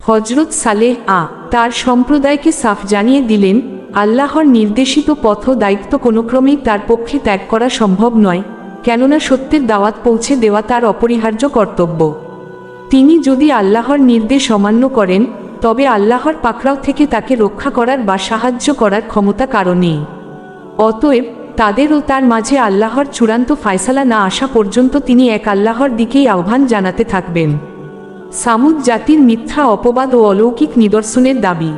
হযরত সালেহ তার সম্প্রদায়কে সাফ জানিয়ে দিলেন, আল্লাহর নির্দেশিত পথ ও দায়িত্ব কোনোক্রমেই তার পক্ষে ত্যাগ করা সম্ভব নয়, কেননা সত্যের দাওয়াত পৌঁছে দেওয়া তার অপরিহার্য কর্তব্য। তিনি যদি আল্লাহর নির্দেশ অমান্য করেন, তবে আল্লাহর পাকড়াও থেকে তাকে রক্ষা করার বা সাহায্য করার ক্ষমতা কারো নেই। অতএব তাদের ও তার মাঝে আল্লাহর চূড়ান্ত ফায়সালা না আসা পর্যন্ত তিনি এক আল্লাহর দিকেই আহ্বান জানাতে থাকবেন। সামুদ জাতির মিথ্যা অপবাদ ও অলৌকিক নিদর্শনের দাবি।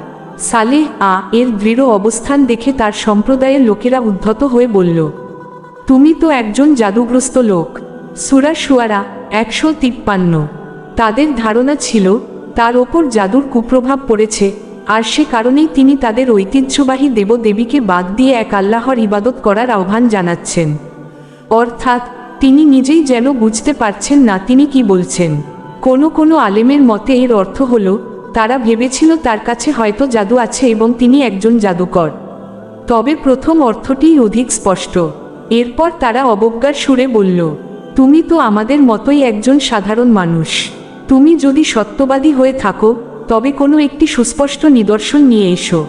সালেহ এর দৃঢ় অবস্থান দেখে তার সম্প্রদায়ের লোকেরা উদ্ধত হয়ে বলল, তুমি তো একজন জাদুগ্রস্ত লোক। সূরা শুআরা 153। তাদের ধারণা ছিল তার ওপর জাদুর কুপ্রভাব পড়েছে, আর সে কারণেই তিনি তাদের ঐতিহ্যবাহী দেবদেবীকে বাদ দিয়ে এক আল্লাহর ইবাদত করার আহ্বান জানাচ্ছেন। অর্থাৎ তিনি নিজেই যেন বুঝতে পারছেন না তিনি কি বলছেন। কোনো আলেমের মতে এর অর্থ হল, তারা ভেবেছিল তার কাছে হয়তো জাদু আছে এবং তিনি একজন জাদুকর। তবে প্রথম অর্থটিই অধিক স্পষ্ট। এরপর তারা অবজ্ঞার সুরে বলল, তুমি তো আমাদের মতোই একজন সাধারণ মানুষ। তুমি যদি সত্যবাদী হয়ে থাকো, তবে কোনো একটি সুস্পষ্ট নিদর্শন নিয়ে এসো।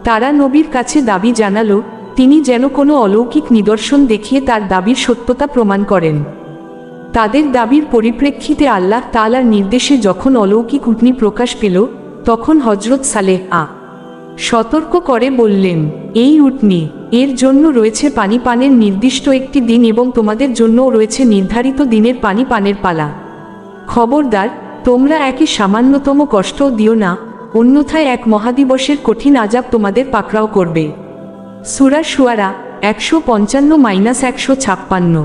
তারা নবীর কাছে দাবি জানালো, তিনি যেন কোনো অলৌকিক নিদর্শন দেখিয়ে তার দাবির সত্যতা প্রমাণ করেন। তাদের দাবির পরিপ্রেক্ষিতে আল্লাহ তাআলার নির্দেশে যখন অলৌকিক উটনী প্রকাশ পেল, তখন হযরত সালেহ সতর্ক করে বললেন, এই উটনী, এর জন্য রয়েছে পানি পানের নির্দিষ্ট একটি দিন এবং তোমাদের জন্যও রয়েছে নির্ধারিত দিনের পানি পানের পালা। খবরদার, তোমরা একে সামান্যতম কষ্টও দিও না, অন্যথায় এক মহাদিবসের কঠিন আযাব তোমাদের পাকড়াও করবে। সূরা শুআরা 155-156।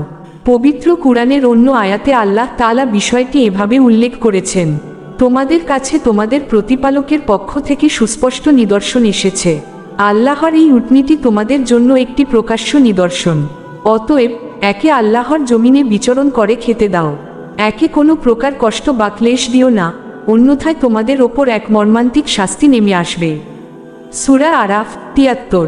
পবিত্র কুরআনের অন্য আয়াতে আল্লাহ তাআলা বিষয়টি এভাবে উল্লেখ করেছেন, তোমাদের কাছে তোমাদের প্রতিপালকের পক্ষ থেকে সুস্পষ্ট নিদর্শন এসেছে। আল্লাহর এই উটনীটি তোমাদের জন্য একটি প্রকাশ্য নিদর্শন। অতএব একে আল্লাহর জমিনে বিচরণ করে খেতে দাও। একে কোনো প্রকার কষ্ট বা ক্লেশ দিও না, অন্যথায় তোমাদের ওপর এক মর্মান্তিক শাস্তি নেমে আসবে। সূরা আরাফ 73।